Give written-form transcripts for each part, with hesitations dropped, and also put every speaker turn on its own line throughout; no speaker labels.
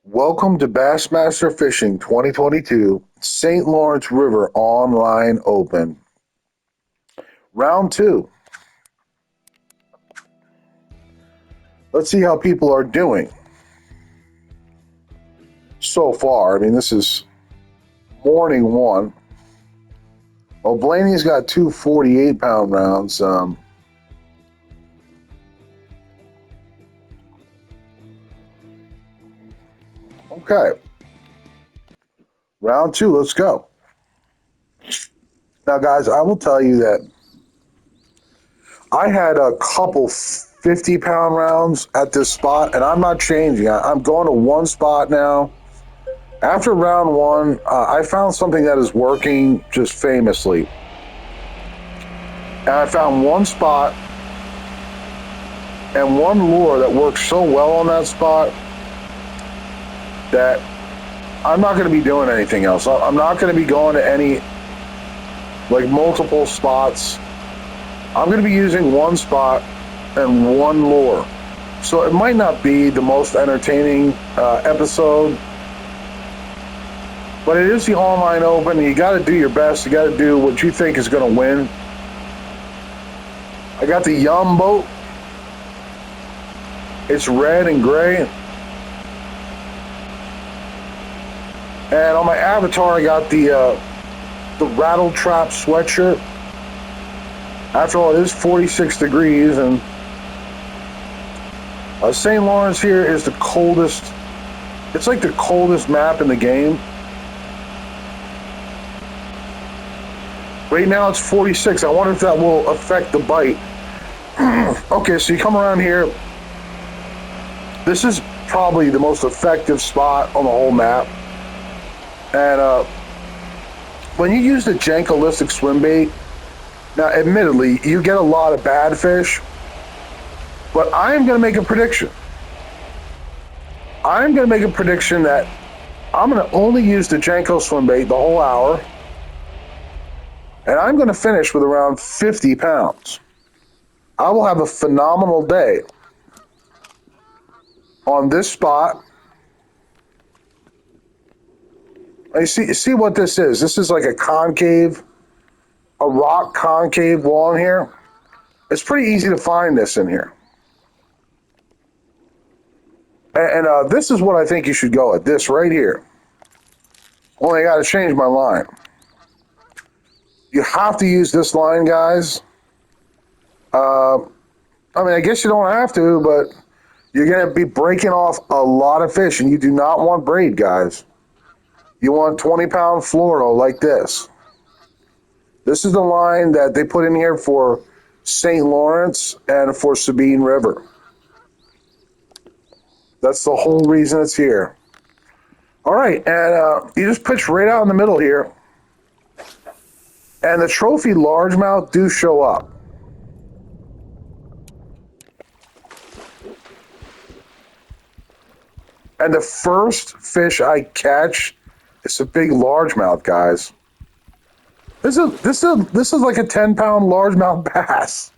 Welcome to Bassmaster Fishing 2022 St. Lawrence River Online Open. Round 2. Let's see how people are doing so far. I mean, this is morning 1. Well, Blaney's got two 48-pound rounds. Okay. Round 2, let's go. Now, guys, I will tell you that I had a couple 50-pound rounds at this spot, and I'm not changing. I'm going to one spot now. After round 1, I found something that is working just famously. And I found one spot and one lure that works so well on that spot that I'm not going to be doing anything else. I'm not going to be going to any, like, multiple spots. I'm going to be using one spot and one lure. So it might not be the most entertaining episode, but it is the online open. You got to do your best. You got to do what you think is going to win. I got the Yum boat. It's red and gray. And on my avatar, I got the Rattle Trap sweatshirt. After all, it is 46 degrees, and St. Lawrence here is the coldest. It's like the coldest map in the game. Right now it's 46. I wonder if that will affect the bite. Okay, so you come around here. This is probably the most effective spot on the whole map. And when you use the Jankolistic swim bait, now admittedly, you get a lot of bad fish, but I am going to make a prediction. I'm going to make a prediction that I'm going to only use the Janko swim bait the whole hour, and I'm going to finish with around 50 pounds. I will have a phenomenal day on this spot. You see what this is? This is like a rock concave wall in here. It's pretty easy to find this in here. And this is what I think you should go at, this right here. Only I got to change my line. You have to use this line, guys. I mean, I guess you don't have to, but you're going to be breaking off a lot of fish, and you do not want braid, guys. You want 20-pound fluoro like this. This is the line that they put in here for St. Lawrence and for Sabine River. That's the whole reason it's here. All right, and you just pitch right out in the middle here. And the trophy largemouth do show up. And the first fish I catch is a big largemouth, guys. This is like a 10-pound largemouth bass.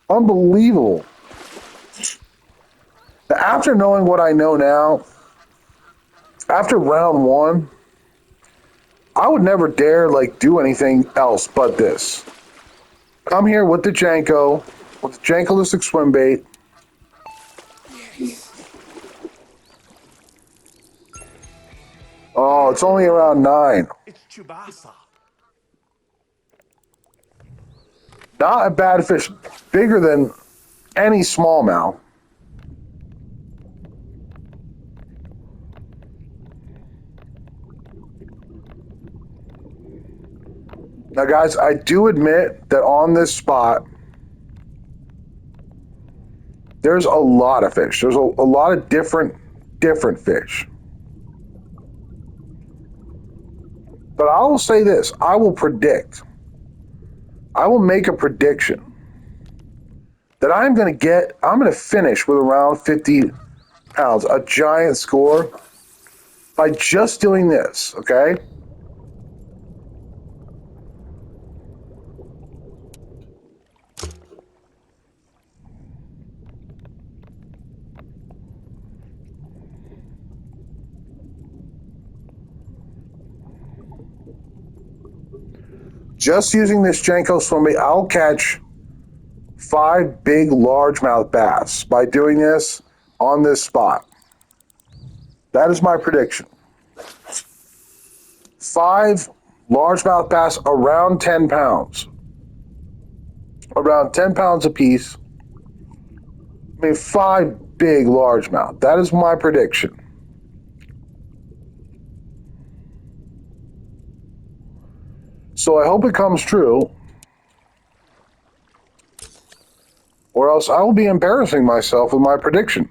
Unbelievable. After knowing what I know now, after round 1, I would never dare do anything else but this. Come here with the Janko, with the Jankolistic swim bait. Oh, it's only around 9.
It's Chubasa.
Not a bad fish, bigger than any smallmouth. Now, guys, I do admit that on this spot, there's a lot of fish. There's a lot of different fish. But I will say this. I will make a prediction that I'm going to finish with around 50 pounds, a giant score, by just doing this, okay? Just using this Jenko swim bait, I'll catch 5 big largemouth bass by doing this on this spot. That is my prediction. 5 largemouth bass around 10 pounds. Around 10 pounds apiece. I mean, 5 big largemouth. That is my prediction. So I hope it comes true, or else I will be embarrassing myself with my prediction.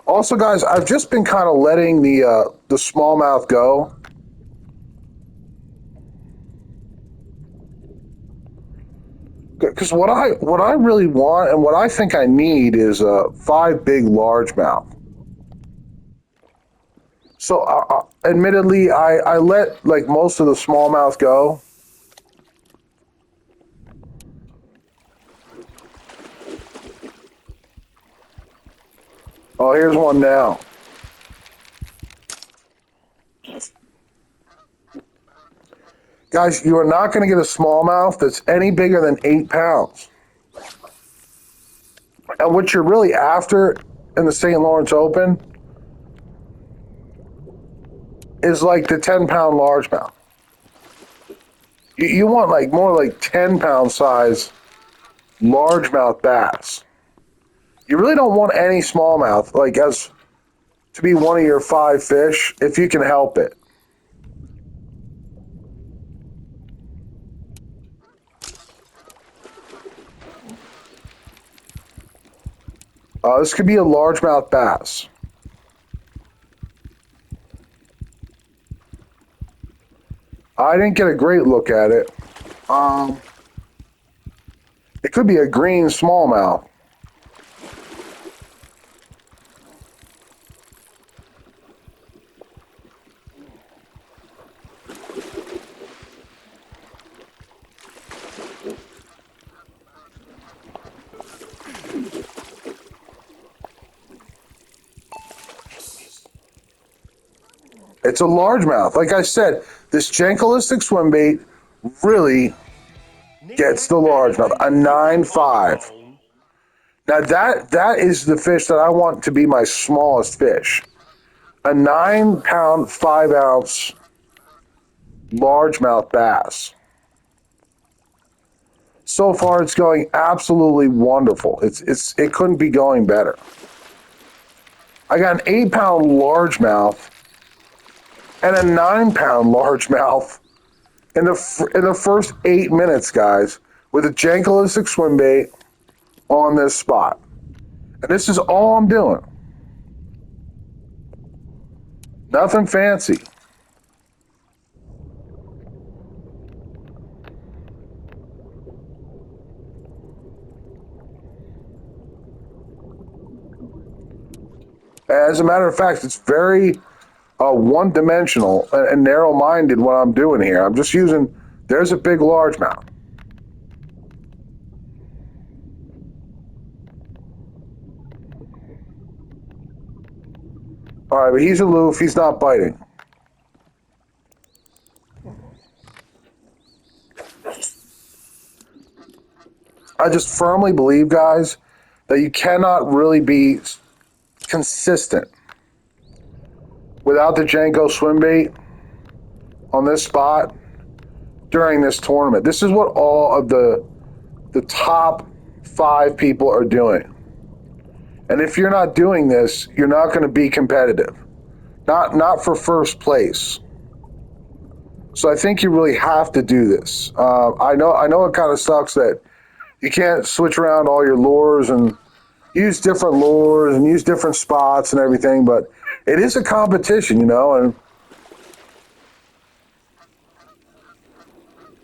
Also, guys, I've just been kind of letting the smallmouth go. Because what I really want and what I think I need is 5 big largemouth. So, admittedly, I let like most of the smallmouth go. Oh, here's one now. Guys, you are not going to get a smallmouth that's any bigger than 8 pounds. And what you're really after in the St. Lawrence Open is like the 10-pound largemouth. You want like more like 10-pound size largemouth bass. You really don't want any smallmouth like as to be one of your 5 fish if you can help it. This could be a largemouth bass. I didn't get a great look at it. It could be a green smallmouth. It's a largemouth. Like I said, this Jankolistic swim bait really gets the largemouth. A 9.5. Now that is the fish that I want to be my smallest fish. A 9-pound, 5-ounce largemouth bass. So far, it's going absolutely wonderful. It couldn't be going better. I got an 8-pound largemouth and a 9-pound largemouth in the first 8 minutes, guys, with a Jankolistic swim bait on this spot. And this is all I'm doing. Nothing fancy. As a matter of fact, it's very one-dimensional and narrow-minded what I'm doing here. I'm just using, there's a big largemouth. All right, but he's aloof. He's not biting. I just firmly believe, guys, that you cannot really be consistent without the Janko swim bait on this spot during this tournament. This is what all of the top 5 people are doing. And if you're not doing this, you're not going to be competitive. Not for first place. So I think you really have to do this. I know it kind of sucks that you can't switch around all your lures and use different lures and use different spots and everything, but it is a competition, you know, and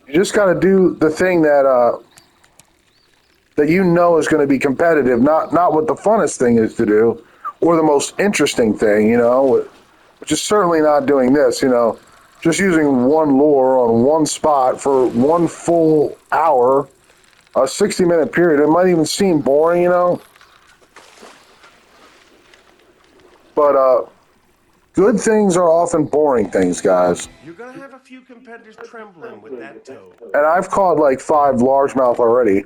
you just got to do the thing that you know is going to be competitive, not what the funnest thing is to do, or the most interesting thing, you know, which is certainly not doing this, you know, just using one lure on one spot for one full hour, a 60-minute period. It might even seem boring, you know, but good things are often boring things, guys.
You're gonna have a few competitors trembling with that toad.
And I've caught like 5 largemouth already.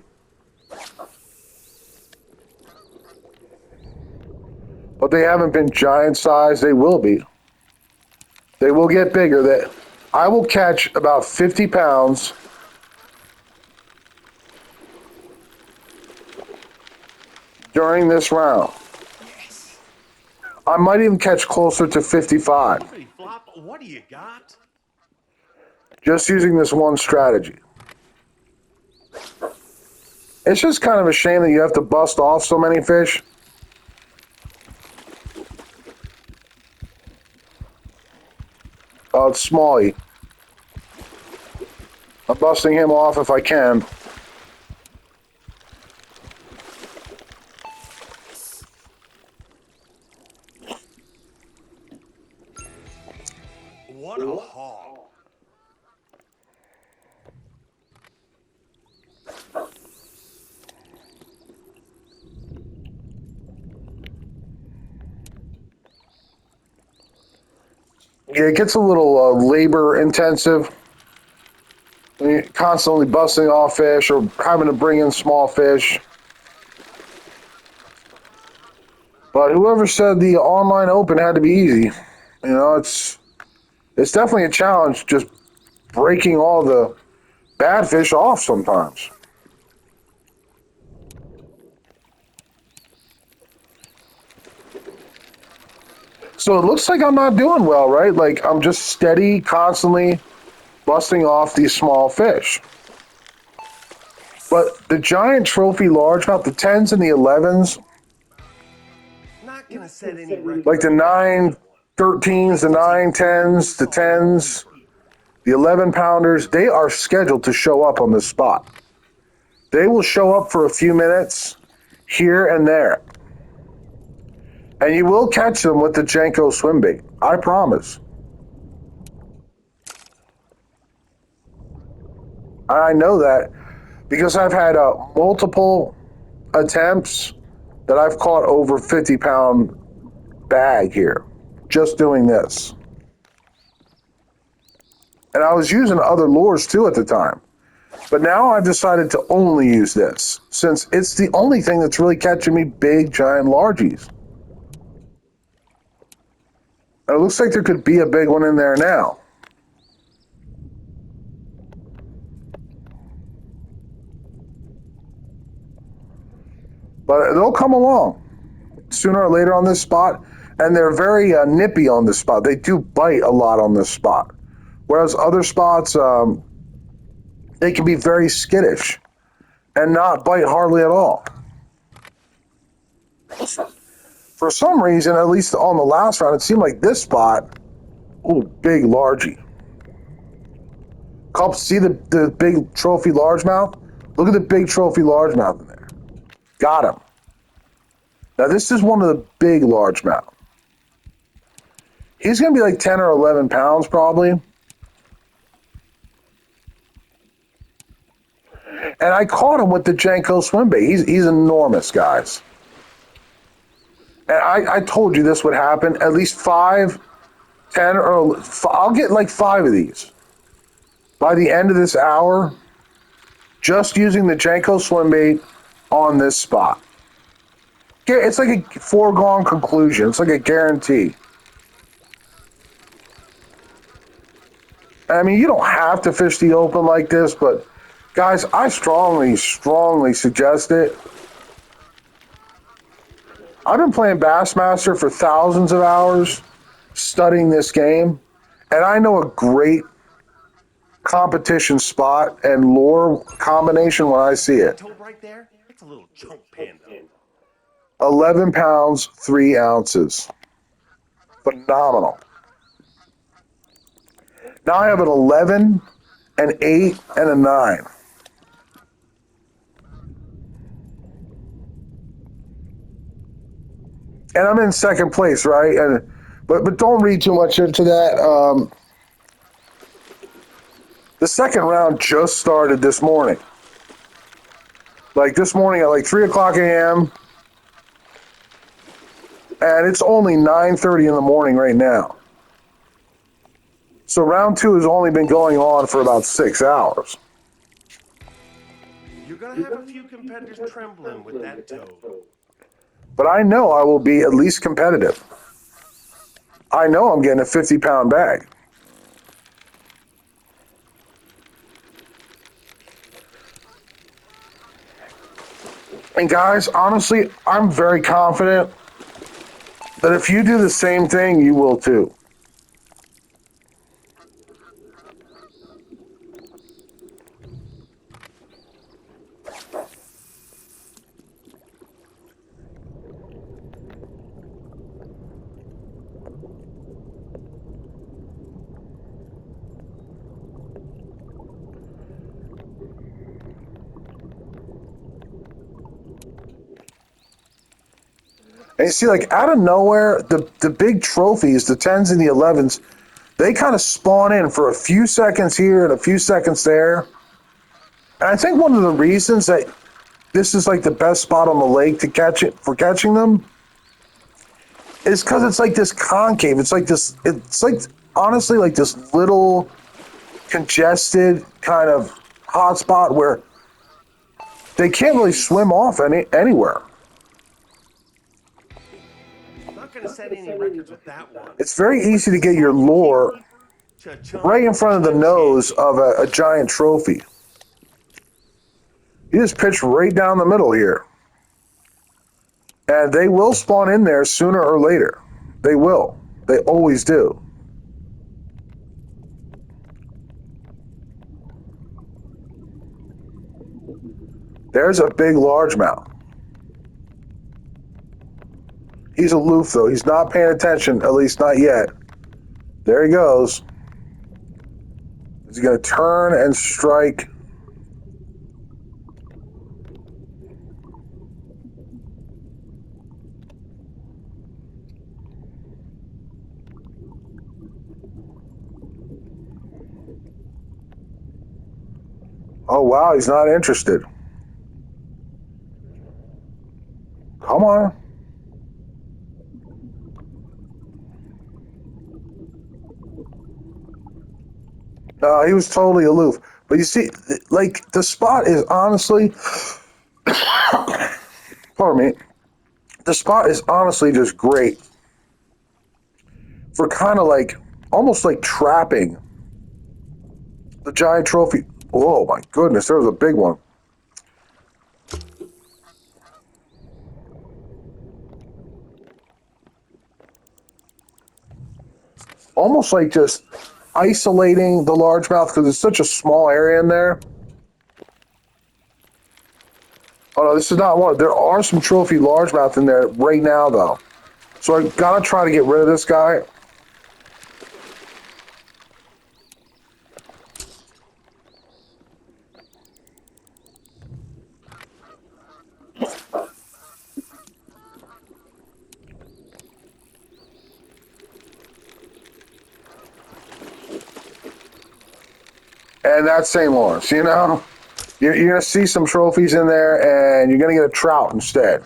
But they haven't been giant size. They will be. They will get bigger. I will catch about 50 pounds during this round.
Yes.
I might even catch closer to 55.
Flippity flop, what do you got?
Just using this one strategy. It's just kind of a shame that you have to bust off so many fish. Oh, it's Smalley. I'm busting him off if I can.
What a haul.
Yeah, it gets a little labor intensive. You're constantly busting off fish or having to bring in small fish. But whoever said the online open had to be easy, you know, it's definitely a challenge just breaking all the bad fish off sometimes. So it looks like I'm not doing well, right? Like I'm just steady, constantly busting off these small fish. But the giant trophy largemouth, the 10s and the 11s,
Not gonna set any records
like the
with that
9
little one.
13s, the 9 10s, the 10s, the 11 pounders, they are scheduled to show up on this spot. They will show up for a few minutes here and there. And you will catch them with the Jenko swim bait. I promise. I know that because I've had multiple attempts that I've caught over 50-pound bag here just doing this. And I was using other lures too at the time. But now I've decided to only use this since it's the only thing that's really catching me big, giant largies. And it looks like there could be a big one in there now. But they'll come along sooner or later on this spot. And they're very nippy on this spot. They do bite a lot on this spot. Whereas other spots, they can be very skittish and not bite hardly at all. For some reason, at least on the last round, it seemed like this spot, ooh, big largie. See the big trophy largemouth? Look at the big trophy largemouth in there. Got him. Now this is one of the big largemouth. He's going to be like 10 or 11 pounds probably. And I caught him with the Jenko swim bait. He's enormous, guys. And I told you this would happen. At least 5, 10, or I'll get like 5 of these by the end of this hour, just using the Jenko swim bait on this spot. It's like a foregone conclusion. It's like a guarantee. I mean, you don't have to fish the open like this, but guys, I strongly, strongly suggest it. I've been playing Bassmaster for thousands of hours, studying this game, and I know a great competition spot and lure combination when I see
That
it.
toad right there, it's a little chunk panda.
11 pounds, 3 ounces. Phenomenal. Now I have an 11, an 8, and a 9. and I'm in second place, right? But don't read too much into that. The second round just started this morning. Like this morning at like 3 o'clock a.m. and it's only 9:30 in the morning right now. So round two has only been going on for about 6 hours.
You're gonna have a few competitors trembling with that toad.
But I know I will be at least competitive. I know I'm getting a 50-pound bag. And guys, honestly, I'm very confident that if you do the same thing, you will too. And you see, like out of nowhere, the big trophies, the 10s and the 11s, they kind of spawn in for a few seconds here and a few seconds there. And I think one of the reasons that this is like the best spot on the lake to catch it for catching them is because it's like this concave. It's like honestly like this little congested kind of hot spot where they can't really swim off anywhere.
Not gonna set any records with that one.
It's very
But
easy
the
to get your
salty
lure
kiwi, cha-chunk,
right in front of the nose
cha-ching.
of a giant trophy. You just pitch right down the middle here. And they will spawn in there sooner or later. They will. They always do. There's a big largemouth. He's aloof though. He's not paying attention, at least not yet. There he goes. He's going to turn and strike. Oh, wow. He's not interested. Come on. No, he was totally aloof. But you see, like, the spot is honestly, pardon me, the spot is honestly just great for kind of like, almost like trapping the giant trophy. Oh, my goodness. There was a big one. Almost like just isolating the largemouth because it's such a small area in there. Oh no, this is not one. There are some trophy largemouth in there right now, though. So I gotta try to get rid of this guy. And that's St. Lawrence, you know? You're gonna see some trophies in there, and you're gonna get a trout instead.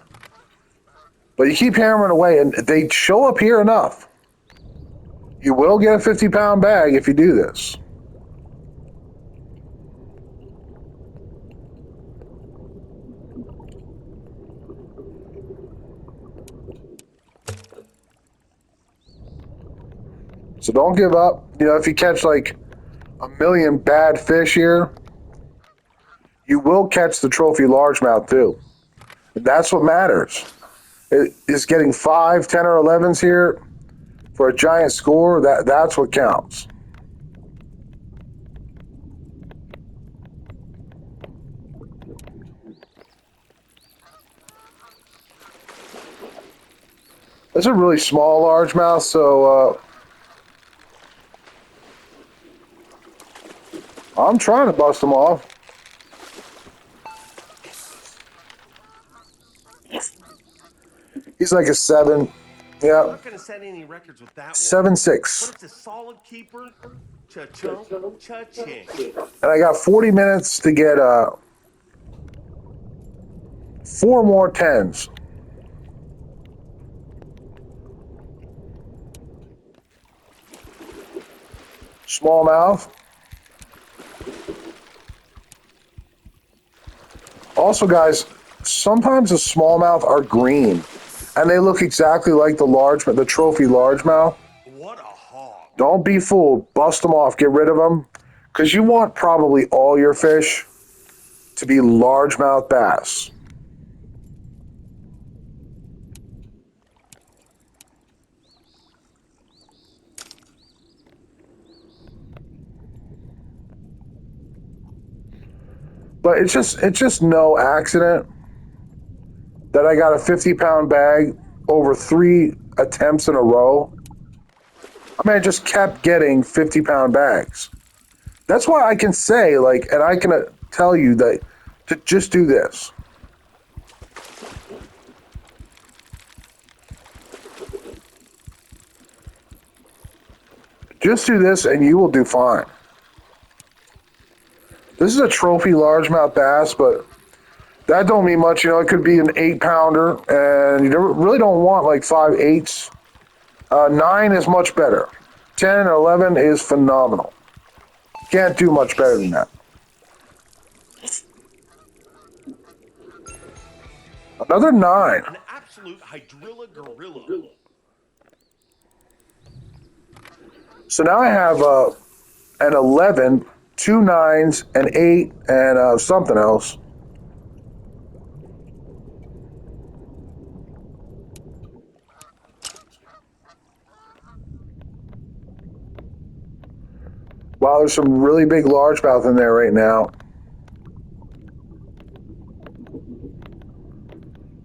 But you keep hammering away, and they show up here enough. You will get a 50-pound bag if you do this. So don't give up. You know, if you catch like a million bad fish here, you will catch the trophy largemouth too. And that's what matters. It is getting 5, 10, or 11s here for a giant score. That's what counts. It's a really small largemouth, so I'm trying to bust them off. He's like a 7.
I'm
Yeah,
not going to set any records with that one.
7.6.
But it's a solid keeper. Cha-chunk, cha-ching.
And I got 40 minutes to get 4 more 10s. Smallmouth. Also, guys, sometimes the smallmouth are green, and they look exactly like the trophy largemouth.
What a hog.
Don't be fooled. Bust them off. Get rid of them, because you want probably all your fish to be largemouth bass. But it's just no accident that I got a 50-pound bag over 3 attempts in a row. I mean, I just kept getting 50-pound bags. That's why I can say, like, and I can tell you that to just do this. Just do this and you will do fine. This is a trophy largemouth bass, but that don't mean much. You know, it could be an 8-pounder, and you really don't want like 5/8. 9 is much better. 10 and 11 is phenomenal. Can't do much better than that. Another 9.
An absolute hydrilla gorilla.
So now I have an 11, 2 9s, an 8, and something else. Wow, there's some really big largemouth in there right now.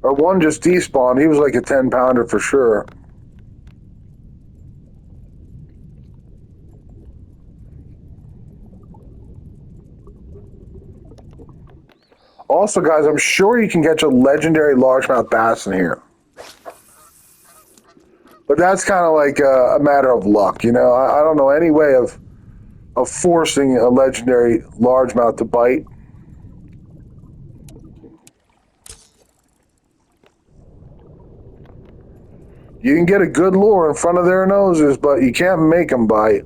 Or one just despawned. He was like a 10-pounder for sure. Also, guys, I'm sure you can catch a legendary largemouth bass in here. But that's kind of like a matter of luck, you know. I don't know any way of forcing a legendary largemouth to bite. You can get a good lure in front of their noses, but you can't make them bite.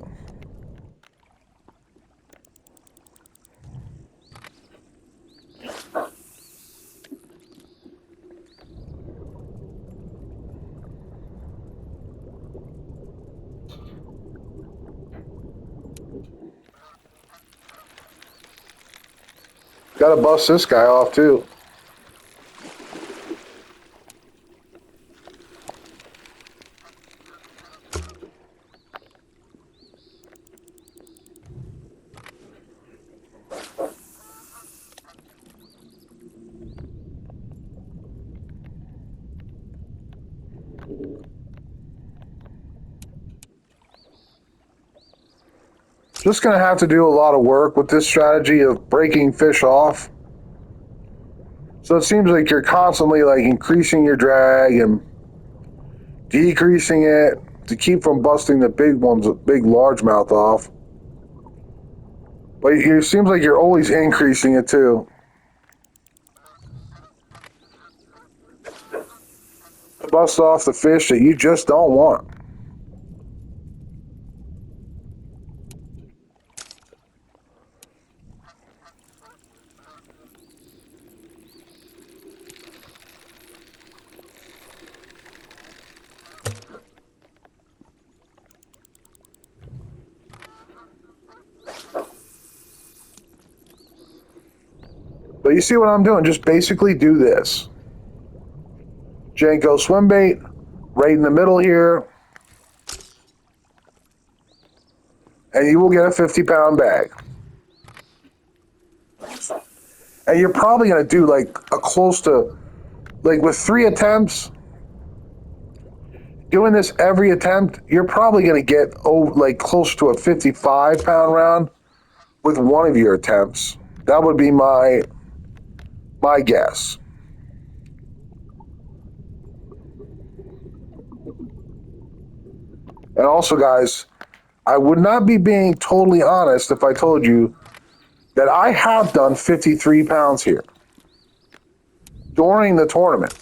Got to bust this guy off too. Just going to have to do a lot of work with this strategy of breaking fish off. So it seems like you're constantly like increasing your drag and decreasing it to keep from busting the big ones, big largemouth off. But it seems like you're always increasing it too. To bust off the fish that you just don't want. But you see what I'm doing? Just basically do this. Janko swim bait, right in the middle here. And you will get a 50-pound bag. And you're probably going to do like a close to, like with 3 attempts, doing this every attempt, you're probably going to get like close to a 55-pound round with one of your attempts. That would be my guess. And also, guys, I would not be being totally honest if I told you that I have done 53 pounds here during the tournament.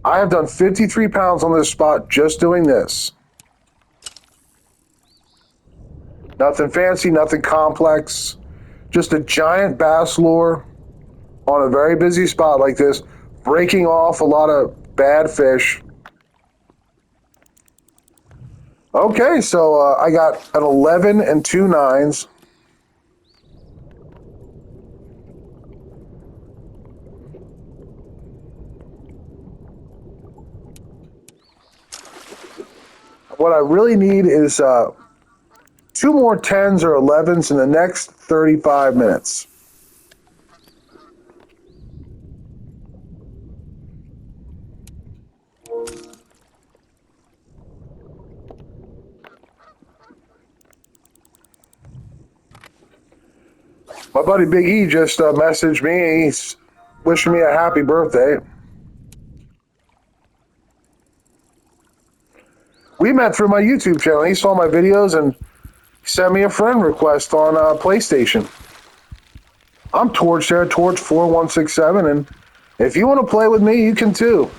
I have done 53 pounds on this spot just doing this. Nothing fancy, nothing complex. Just a giant bass lure on a very busy spot like this, breaking off a lot of bad fish. Okay, so I got an 11 and 2 nines. What I really need is 2 more 10s or 11s in the next 35 minutes. My buddy Big E just messaged me. He's wishing me a happy birthday. We met through my YouTube channel. He saw my videos and sent me a friend request on PlayStation. I'm Torch there, Torch4167, and if you want to play with me, you can too.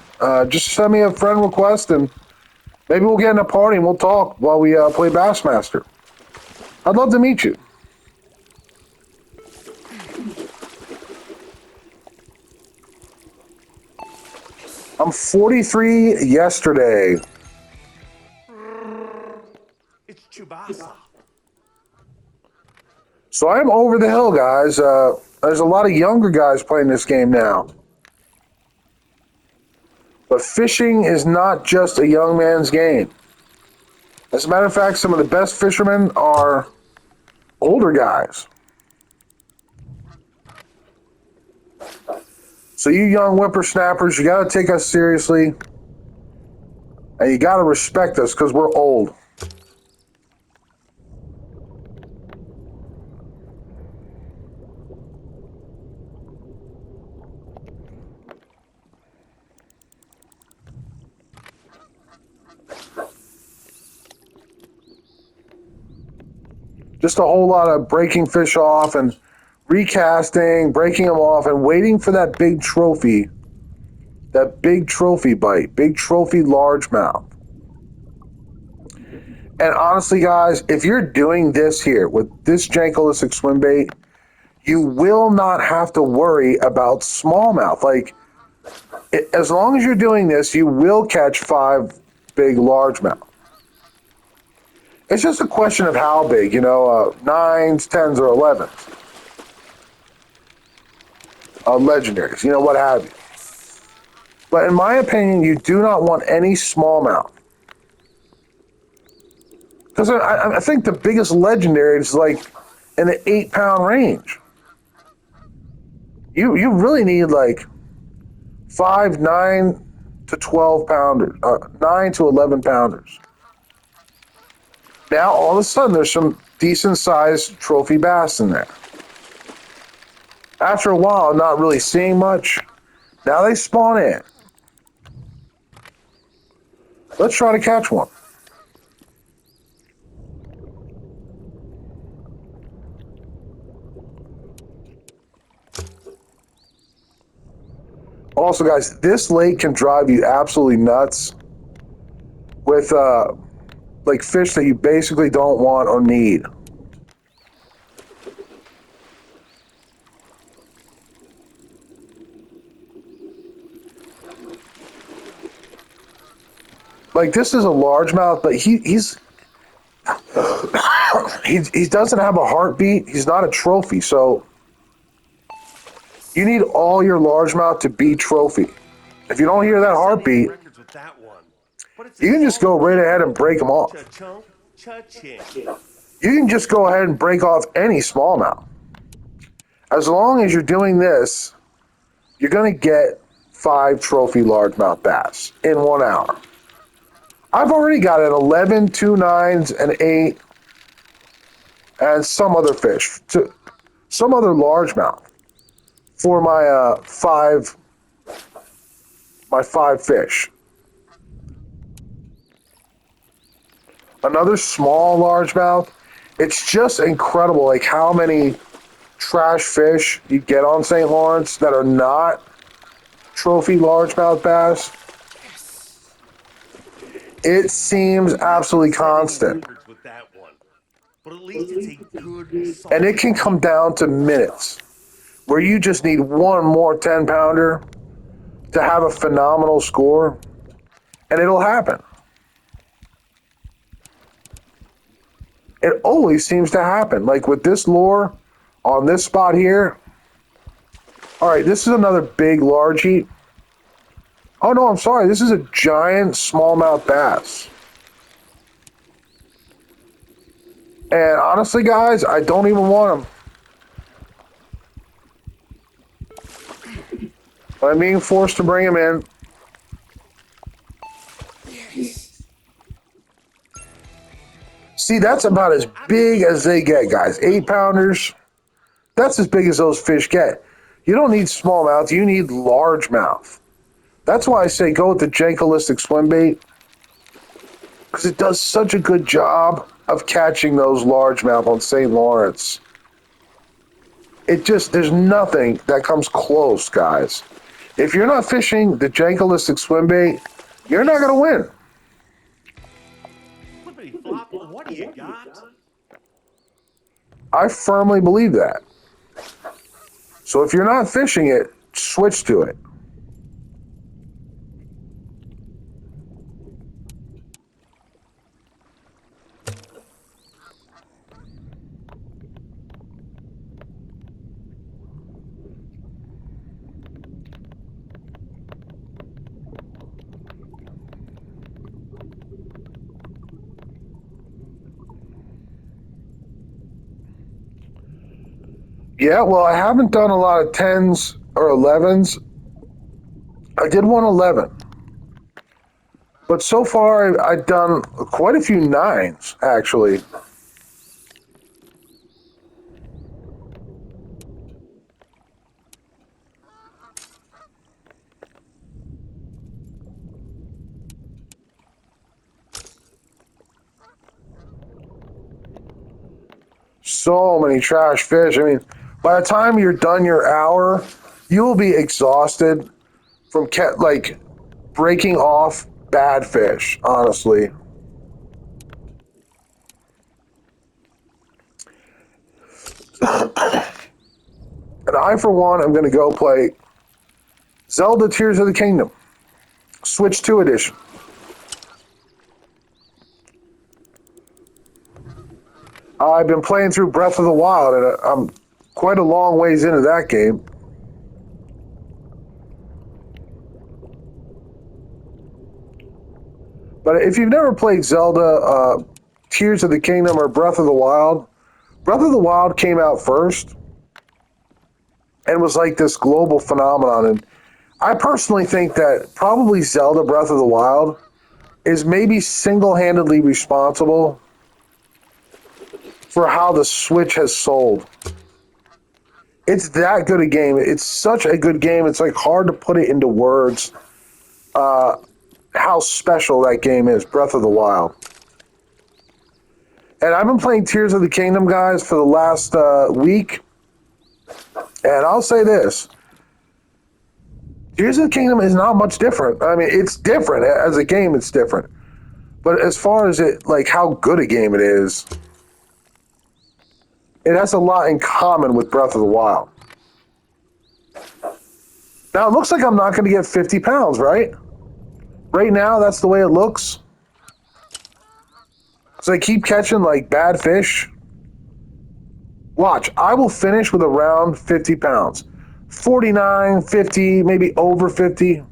Just send me a friend request, and maybe we'll get in a party and we'll talk while we play Bassmaster. I'd love to meet you. I'm 43 yesterday.
It's Chubasa.
So I'm over the hill, guys. There's a lot of younger guys playing this game now. But fishing is not just a young man's game. As a matter of fact, some of the best fishermen are older guys. So you young whippersnappers, you got to take us seriously. And you got to respect us because we're old. Just a whole lot of breaking fish off and recasting, breaking them off, and waiting for that big trophy bite, big trophy largemouth. And honestly, guys, if you're doing this here with this jankolistic swim bait, you will not have to worry about smallmouth. Like, as long as you're doing this, you will catch 5 big largemouth. It's just a question of how big, 9s, 10s, or 11s. Legendaries, what have you. But in my opinion, you do not want any smallmouth. Because I think the biggest legendary is like in the 8-pound range. You really need like 5, 9 to 12 pounders, 9 to 11 pounders. Now, all of a sudden, there's some decent sized trophy bass in there. After a while, not really seeing much. Now they spawn in. Let's try to catch one. Also, guys, this lake can drive you absolutely nuts with like fish that you basically don't want or need. Like, this is a largemouth, but he doesn't have a heartbeat. He's not a trophy, so you need all your largemouth to be trophy. If you don't hear that heartbeat, you can just go right ahead and break them off. You can just go ahead and break off any smallmouth. As long as you're doing this, you're going to get 5 trophy largemouth bass in 1 hour. I've already got an 11, 2 9s, an 8, and some other fish, some other largemouth for my 5 fish. Another small largemouth. It's just incredible, like how many trash fish you get on St. Lawrence that are not trophy largemouth bass. It seems absolutely constant.
With that one. But at least it's a good,
And it
solid
can come down to minutes where you just need one more 10-pounder to have a phenomenal score, and it'll happen. It always seems to happen. Like with this lure on this spot here. All right, this is another big largie. Oh no, I'm sorry. This is a giant smallmouth bass. And honestly, guys, I don't even want them. But I'm being forced to bring them in. See, that's about as big as they get, guys. 8-pounders. That's as big as those fish get. You don't need smallmouth. You need largemouth. That's why I say go with the Jankolistic swim bait, because it does such a good job of catching those largemouth on St. Lawrence. There's nothing that comes close, guys. If you're not fishing the Jankolistic swim bait, you're not going to win.
Flippity flop, what do you got?
I firmly believe that. So if you're not fishing it, switch to it. Yeah, well, I haven't done a lot of 10s or 11s. I did one 11. But so far, I've done quite a few 9s, actually. So many trash fish. I mean, by the time you're done your hour, you will be exhausted from breaking off bad fish, honestly. And I, for one, am going to go play Zelda Tears of the Kingdom, Switch 2 edition. I've been playing through Breath of the Wild, and I'm quite a long ways into that game. But if you've never played Zelda, Tears of the Kingdom, or Breath of the Wild, Breath of the Wild came out first and was like this global phenomenon. And I personally think that probably Zelda Breath of the Wild is maybe single-handedly responsible for how the Switch has sold. It's that good a game. It's such a good game. It's like hard to put it into words how special that game is, Breath of the Wild. And I've been playing Tears of the Kingdom, guys, for the last week. And I'll say this. Tears of the Kingdom is not much different. I mean, it's different. As a game, it's different. But as far as how good a game it is, it has a lot in common with Breath of the Wild. Now, it looks like I'm not going to get 50 pounds, right? Right now, that's the way it looks. So I keep catching, bad fish. Watch, I will finish with around 50 pounds. 49, 50, maybe over 50.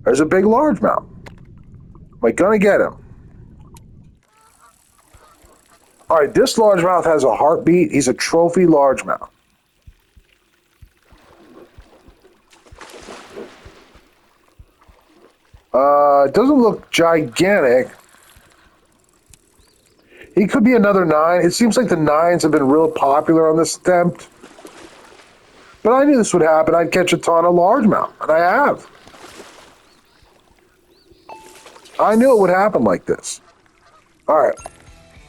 There's a big largemouth. Am I going to get him? All right, this largemouth has a heartbeat. He's a trophy largemouth. It doesn't look gigantic. He could be another 9. It seems like the 9s have been real popular on this attempt. But I knew this would happen. I'd catch a ton of largemouth, and I have. I knew it would happen like this. All right.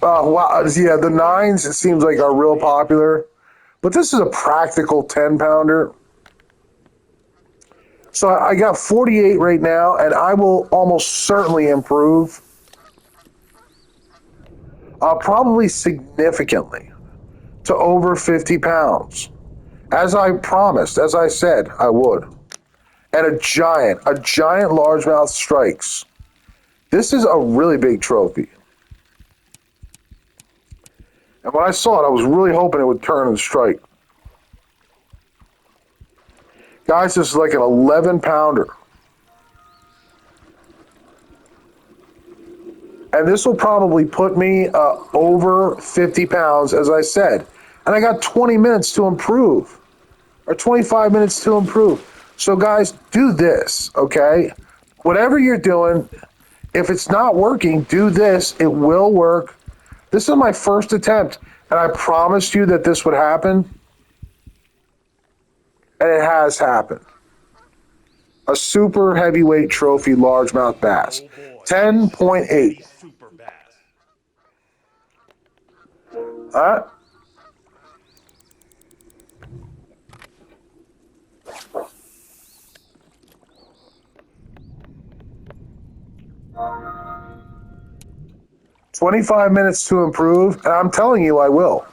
Wow. Yeah, the 9s, it seems like, are real popular. But this is a practical 10-pounder. So I got 48 right now, and I will almost certainly improve. Probably significantly to over 50 pounds. As I promised, as I said I would. And a giant largemouth strikes. This is a really big trophy. And when I saw it, I was really hoping it would turn and strike. Guys, this is like an 11-pounder. And this will probably put me over 50 pounds, as I said. And I got 20 minutes to improve, or 25 minutes to improve. So, guys, do this, okay? Whatever you're doing, if it's not working, do this. It will work. This is my first attempt, and I promised you that this would happen, and it has happened. A super heavyweight trophy largemouth bass.
Oh boy, that is just a
10.8.
titty super bass.
25 minutes to improve, and I'm telling you I will.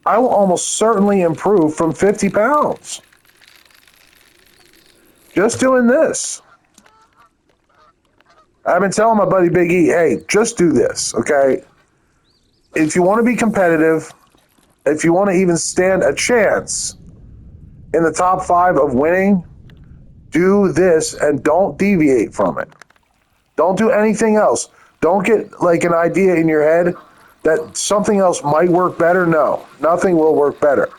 I will almost certainly improve from 50 pounds. Just doing this. I've been telling my buddy Big E, hey, just do this, okay? If you want to be competitive, if you want to even stand a chance in the top 5 of winning, do this and don't deviate from it. Don't do anything else. Don't get like an idea in your head that something else might work better. No, nothing will work better.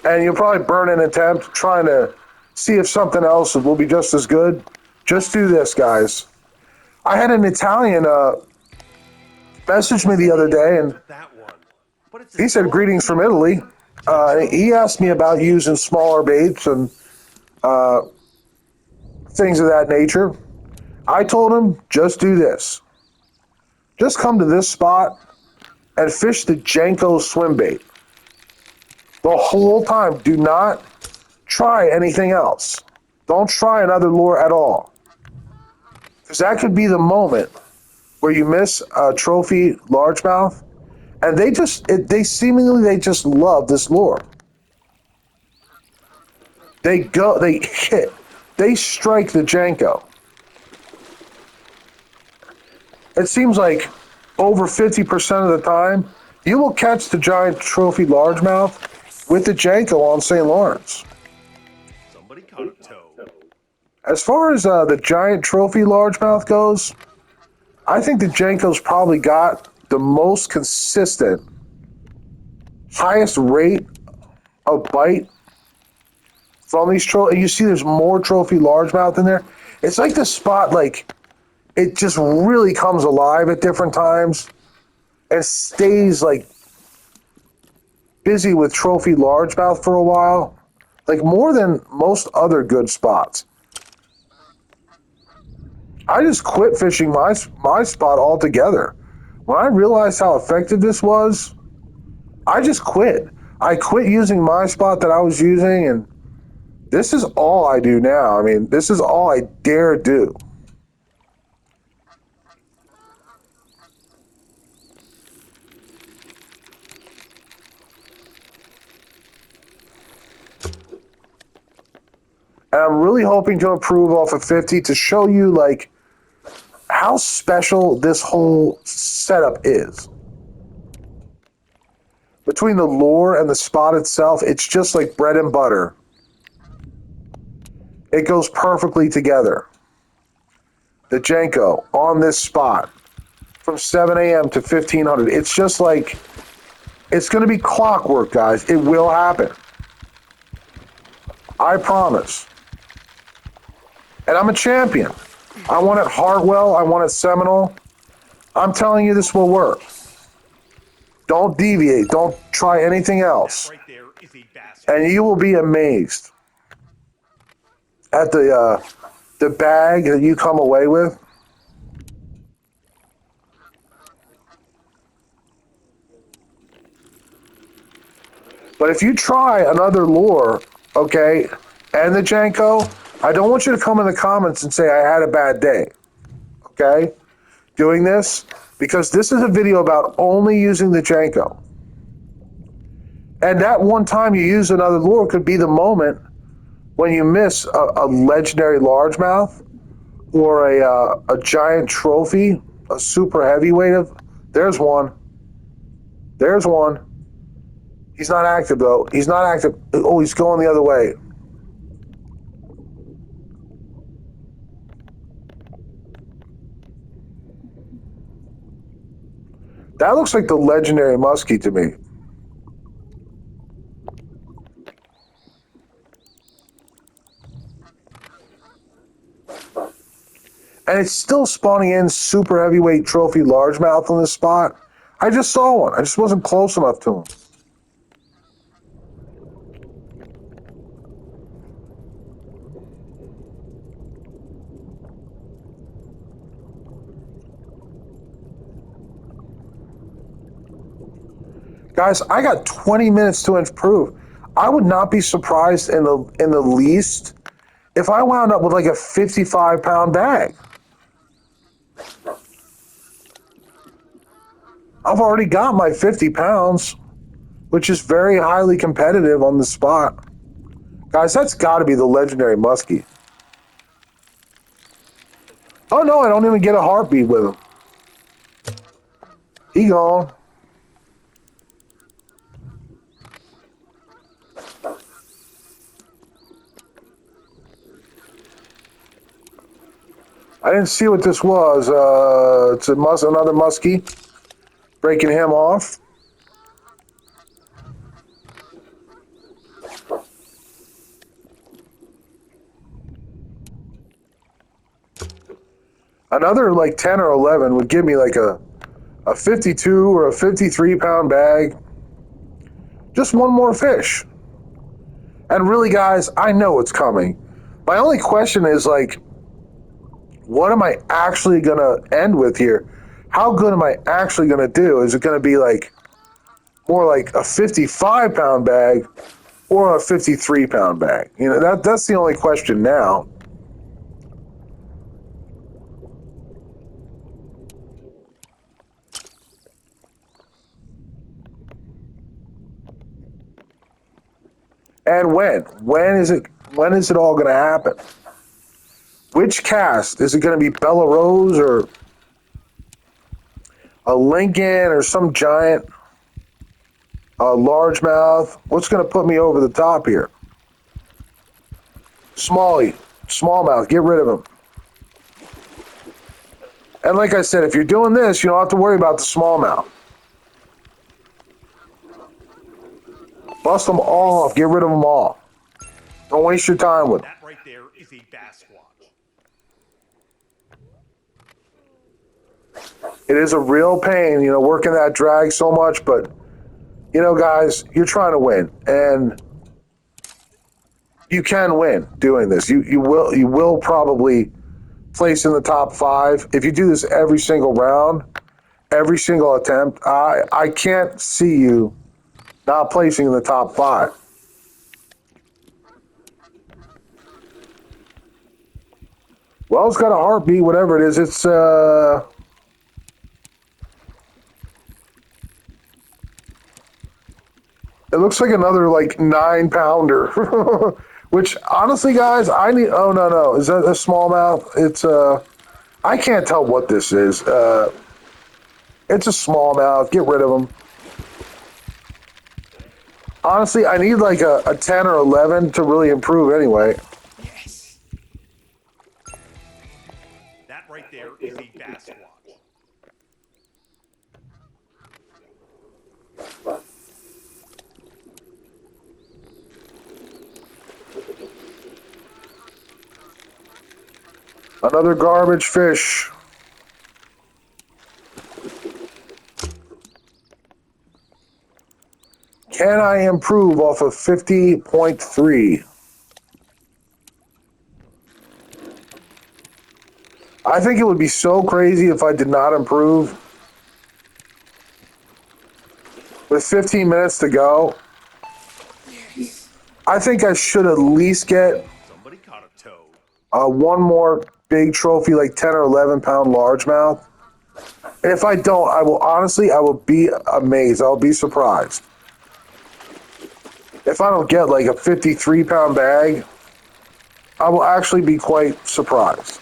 And you'll probably burn an attempt trying to see if something else will be just as good. Just do this, guys. I had an Italian message me the other day, and
With that one. But it's a
he said,
small
greetings
piece.
from Italy. He asked me about using smaller baits and things of that nature. I told him, just do this. Just come to this spot and fish the Jenko swim bait. The whole time. Do not try anything else. Don't try another lure at all. Because that could be the moment where you miss a trophy largemouth, and they just love this lure. They hit, they strike the Jenko. It seems like over 50% of the time, you will catch the giant trophy largemouth with the Jenko on St. Lawrence.
Somebody caught a toe.
As far as the giant trophy largemouth goes, I think the Jenko's probably got the most consistent, highest rate of bite from these trophy. You see, there's more trophy largemouth in there. It's like the spot, like it just really comes alive at different times and stays like busy with trophy largemouth for a while, like more than most other good spots. I just quit fishing my spot altogether. When I realized how effective this was, I just quit. I quit using my spot that I was using, and this is all I do now. I mean, this is all I dare do. And I'm really hoping to improve off of 50 to show you like how special this whole setup is. Between the lure and the spot itself, it's just like bread and butter. It goes perfectly together. The Jenko on this spot from 7 a.m. to 1500. It's just like, it's going to be clockwork, guys. It will happen. I promise. And I'm a champion. I won at Hartwell. I won at Seminole. I'm telling you this will work. Don't deviate. Don't try anything
That
else.
right there is a bass.
And you will be amazed at the bag that you come away with. But if you try another lure, okay, and the Janko, I don't want you to come in the comments and say I had a bad day, okay, doing this, because this is a video about only using the Janko. And that one time you use another lure could be the moment when you miss a legendary largemouth or a giant trophy, a super heavyweight of. There's one. There's one. He's not active though. He's not active. Oh, he's going the other way. That looks like the legendary muskie to me. And it's still spawning in super heavyweight trophy largemouth on this spot. I just saw one. I just wasn't close enough to him. Guys, I got 20 minutes to improve. I would not be surprised in the least if I wound up with like a 55-pound bag. I've already got my 50 pounds, which is very highly competitive on the spot. Guys, that's got to be the legendary muskie. Oh no, I don't even get a heartbeat with him. He gone. I didn't see what this was. It's another muskie. Breaking him off. Another like 10 or 11 would give me like a 52 or a 53-pound bag. Just one more fish. And really, guys, I know it's coming. My only question is like, what am I actually going to end with here? How good am I actually going to do? Is it going to be like more like a 55-pound bag or a 53-pound bag? You know, that's the only question now. And when? When is it all going to happen? Which cast? Is it going to be Bella Rose or a Lincoln or some giant largemouth? What's going to put me over the top here? Smallmouth, get rid of him. And like I said, if you're doing this, you don't have to worry about the smallmouth. Bust them all off, get rid of them all. Don't waste your time with them.
That right there is a bass squatch.
It is a real pain, you know, working that drag so much, but you know, guys, you're trying to win, and you can win doing this. You will probably place in the top 5 if you do this every single round, every single attempt. I can't see you not placing in the top 5. Well, it's got a heartbeat, whatever it is. It's it looks like another like 9-pounder. Which honestly, guys, I need. Oh no, is that a smallmouth? It's I can't tell what this is. It's a smallmouth. Get rid of them. Honestly, I need like a 10 or 11 to really improve anyway.
Yes. That right there is a bass squatch.
Another garbage fish. Can I improve off of 50.3? I think it would be so crazy if I did not improve. With 15 minutes to go. I think I should at least get
Somebody caught a toad.
one more big trophy, like 10 or 11 pound largemouth. And if I don't, I will honestly, I will be amazed. I'll be surprised. If I don't get like a 53-pound bag, I will actually be quite surprised.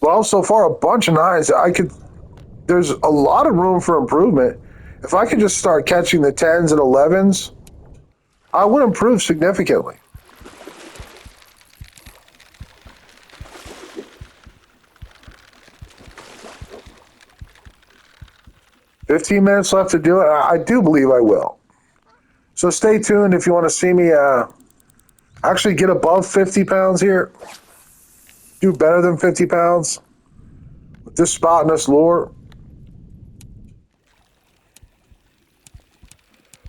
Well, so far a bunch of nines. There's a lot of room for improvement. If I could just start catching the 10s and 11s, I would improve significantly. $15 minutes left to do it. I do believe I will. So stay tuned if you want to see me actually get above 50 pounds here. Do better than 50 pounds with this spot and this lure.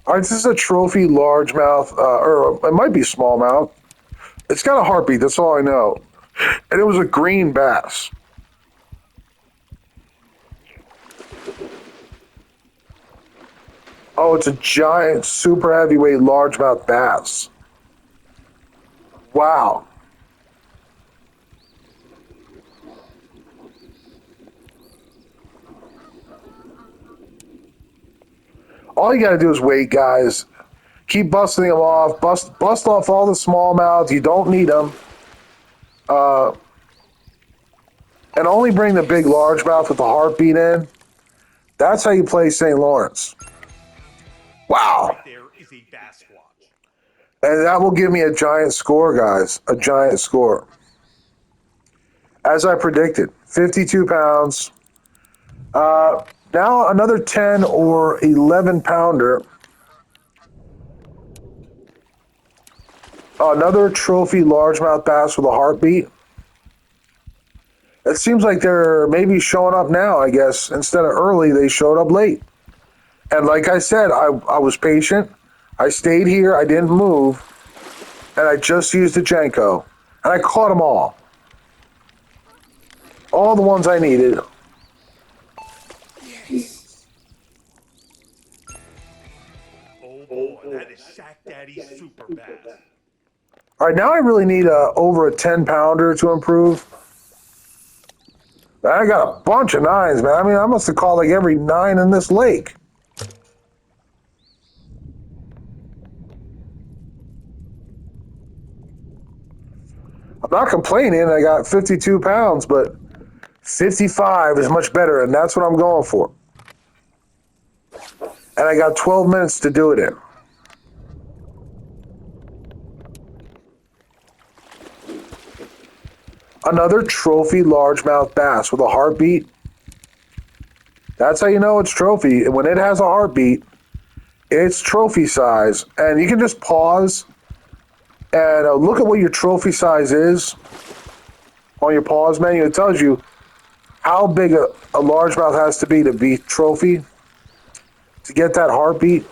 All right, this is a trophy largemouth, or it might be smallmouth. It's got a heartbeat, that's all I know. And it was a green bass. Oh, it's a giant, super heavyweight largemouth bass. Wow. All you got to do is wait, guys. Keep busting them off. Bust off all the smallmouths. You don't need them. And only bring the big largemouth with the heartbeat in. That's how you play St. Lawrence. Wow.
Right there is a bass squatch.
And that will give me a giant score, guys. A giant score. As I predicted, 52 pounds. Now another 10 or 11 pounder. Another trophy largemouth bass with a heartbeat. It seems like they're maybe showing up now, I guess. Instead of early, they showed up late. And like I said, I was patient. I stayed here. I didn't move. And I just used the Jenko. And I caught them all. All the ones I needed.
Yes. Oh boy, that is Shack Daddy's super bass.
All right, now I really need over a 10 pounder to improve. I got a bunch of nines, man. I mean, I must have caught like every 9 in this lake. I'm not complaining. I got 52 pounds, but 55 is much better, and that's what I'm going for. And I got 12 minutes to do it in. Another trophy largemouth bass with a heartbeat. That's how you know it's trophy. When it has a heartbeat, it's trophy size. And you can just pause and look at what your trophy size is on your pause menu. It tells you how big a largemouth has to be trophy to get that heartbeat.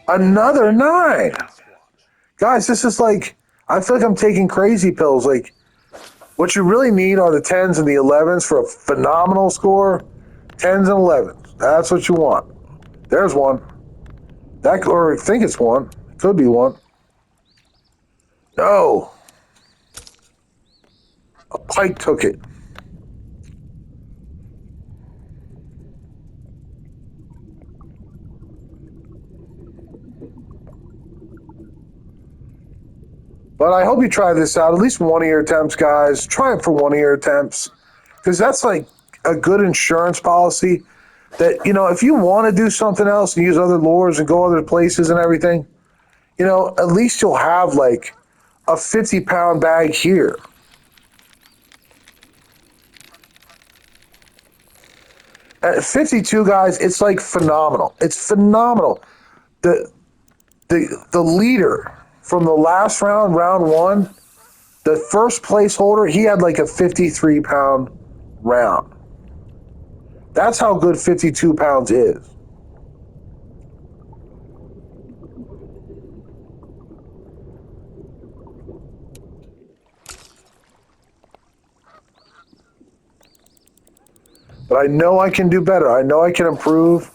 Another 9.
Bass squatch.
Guys, this is like, I feel like I'm taking crazy pills. Like, what you really need are the 10s and the 11s for a phenomenal score. 10s and 11s. That's what you want. There's one. Or I think it's one. Could be one. No. A pike took it. But I hope you try this out. At least one of your attempts, guys. Try it for one of your attempts. because that's like a good insurance policy that, you know, if you want to do something else and use other lures and go other places and everything, you know, at least you'll have like a 50-pound bag here. At 52, guys, it's like phenomenal. It's phenomenal. The the leader from the last round, round one, the first place holder, he had like a 53-pound round. That's how good 52 pounds is. But I know I can do better. I know I can improve.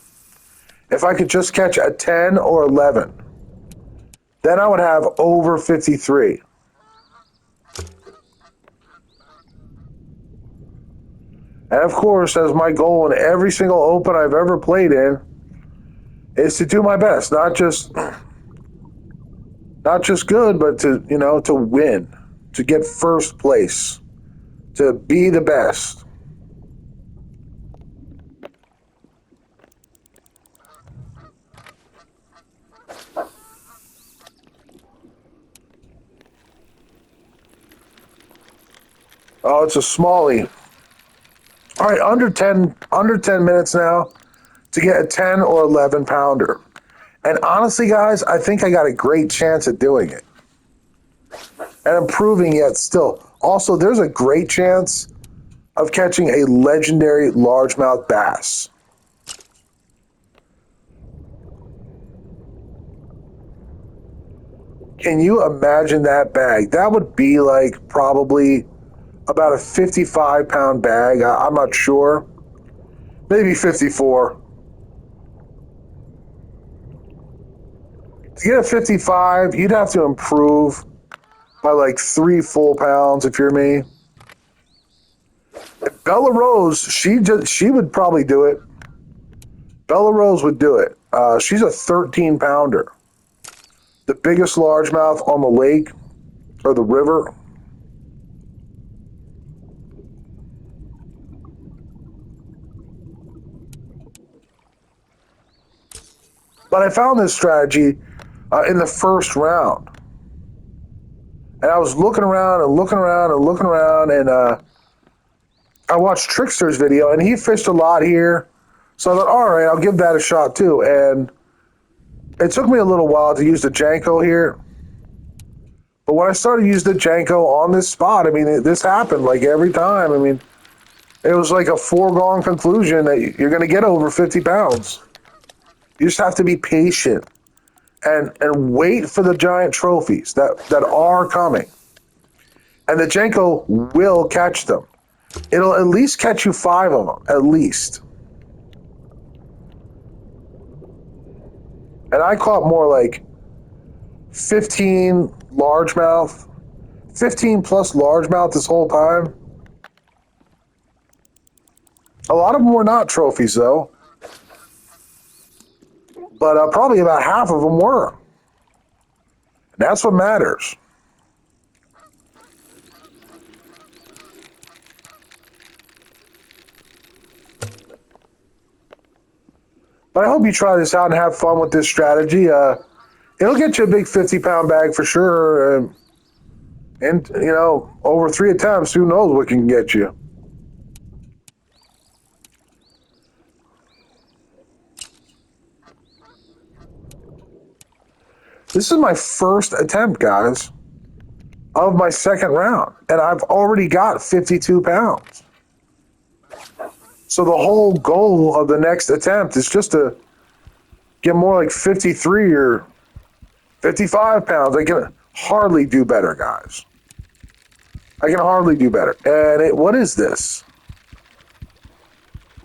If I could just catch a 10 or 11, then I would have over 53. And of course, as my goal in every single open I've ever played in is to do my best, not just good, but to, you know, to win, to get first place, to be the best. Oh, it's a smallie. All right, under 10 minutes now to get a 10 or 11 pounder. And honestly, guys, I think I got a great chance at doing it. And improving yet still. Also, there's a great chance of catching a legendary largemouth bass. Can you imagine that bag? That would be like probably about a 55-pound bag. I'm not sure. Maybe 54. To get a 55, you'd have to improve by like 3 full pounds if you're me. Bella Rose, she would probably do it. Bella Rose would do it. She's a 13 pounder, the biggest largemouth on the lake or the river. But I found this strategy in the first round, and I was looking around and looking around and looking around, and I watched Trickster's video, and he fished a lot here. So I thought, all right, I'll give that a shot too. And it took me a little while to use the Janko here. But when I started using the Janko on this spot, I mean, this happened like every time. I mean, it was like a foregone conclusion that you're going to get over 50 pounds. You just have to be patient and wait for the giant trophies that are coming. And the Janko will catch them. It'll at least catch you 5 of them, at least. And I caught more like 15 largemouth, 15 plus largemouth this whole time. A lot of them were not trophies, though. But probably about half of them were. And that's what matters. But I hope you try this out and have fun with this strategy. It'll get you a big 50-pound bag for sure. And, you know, over 3 attempts, who knows what can get you. This is my first attempt, guys, of my second round. And I've already got 52 pounds. So the whole goal of the next attempt is just to get more like 53 or 55 pounds. I can hardly do better, guys. I can hardly do better. And what is this?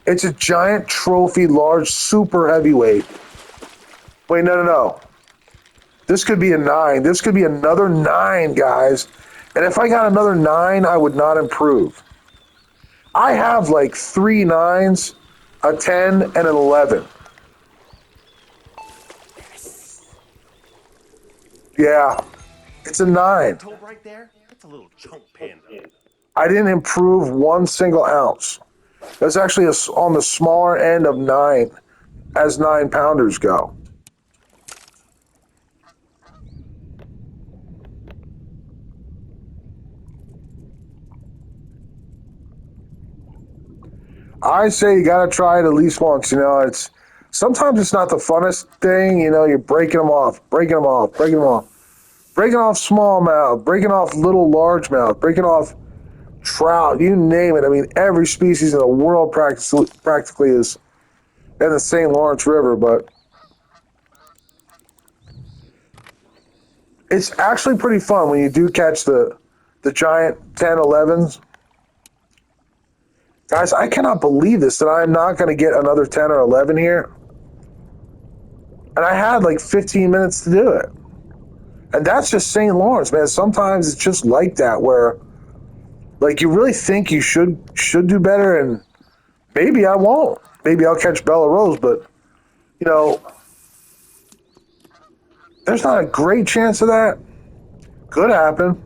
It's a giant trophy, large, super heavyweight. Wait, no. This could be a 9. This could be another 9, guys. And if I got another 9, I would not improve. I have like 3 9s, a 10, and an 11. Yeah, it's a 9.
Told right there? That's a little chunk panda.
I didn't improve 1 single ounce. That's actually on the smaller end of 9, as 9-pounders go. I say you got to try it at least once. It's sometimes it's not the funnest thing. You're breaking them off, breaking them off, breaking them off, breaking off smallmouth, breaking off little largemouth, breaking off trout. You name it. I mean, every species in the world practically is in the St. Lawrence River, but it's actually pretty fun when you do catch the giant 10, 11s. Guys, I cannot believe this, that I'm not going to get another 10 or 11 here. And I had like 15 minutes to do it. And that's just St. Lawrence, man. Sometimes it's just like that, where like you really think you should do better, and maybe I won't. Maybe I'll catch Bella Rose, but you know, there's not a great chance of that. Could happen.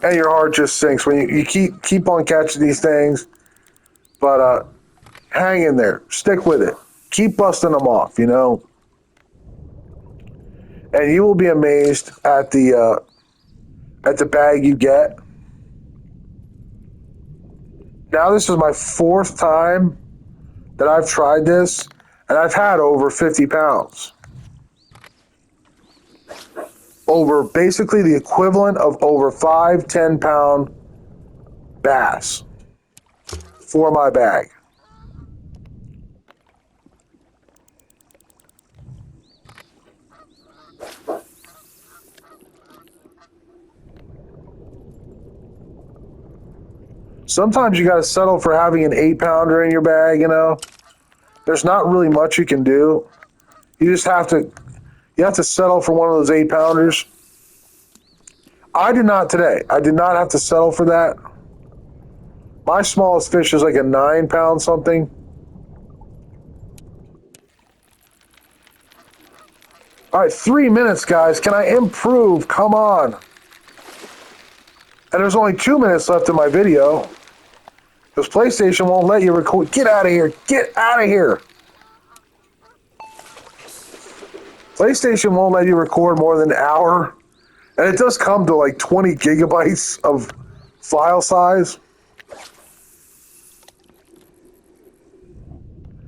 And your heart just sinks when you keep on catching these things. But hang in there. Stick with it. Keep busting them off. And you will be amazed at the bag you get. Now this is my 4th time that I've tried this, and I've had over 50 pounds. Over basically the equivalent of over 5, 10-pound bass for my bag. Sometimes you got to settle for having an 8-pounder in your bag. There's not really much you can do. You just have to settle for one of those 8-pounders. I did not today. I did not have to settle for that. My smallest fish is like a 9-pound something. All right, 3 minutes, guys. Can I improve? Come on. And there's only 2 minutes left in my video, because PlayStation won't let you record. Get out of here. Get out of here. PlayStation won't let you record more than an hour. And it does come to like 20 gigabytes of file size.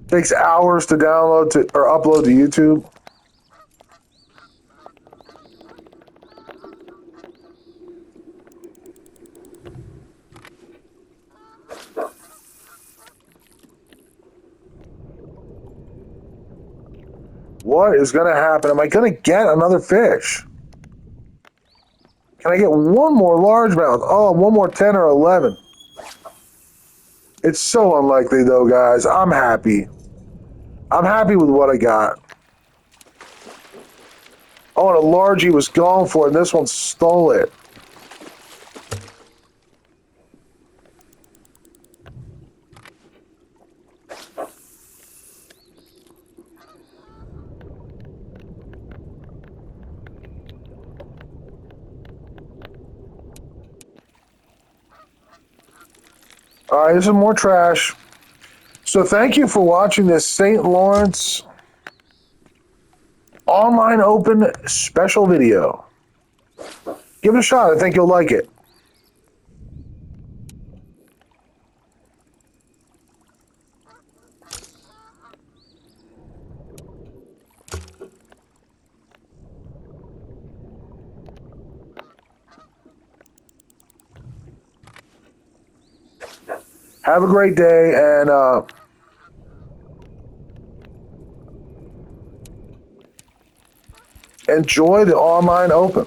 Takes hours to download or upload to YouTube. What is going to happen? Am I going to get another fish? Can I get one more largemouth? Oh, one more 10 or 11. It's so unlikely, though, guys. I'm happy. I'm happy with what I got. Oh, and a largie was going for it, and this one stole it. All right, this is more trash. So thank you for watching this St. Lawrence Online Open special video. Give it a shot. I think you'll like it. Have a great day, and enjoy the Online Open.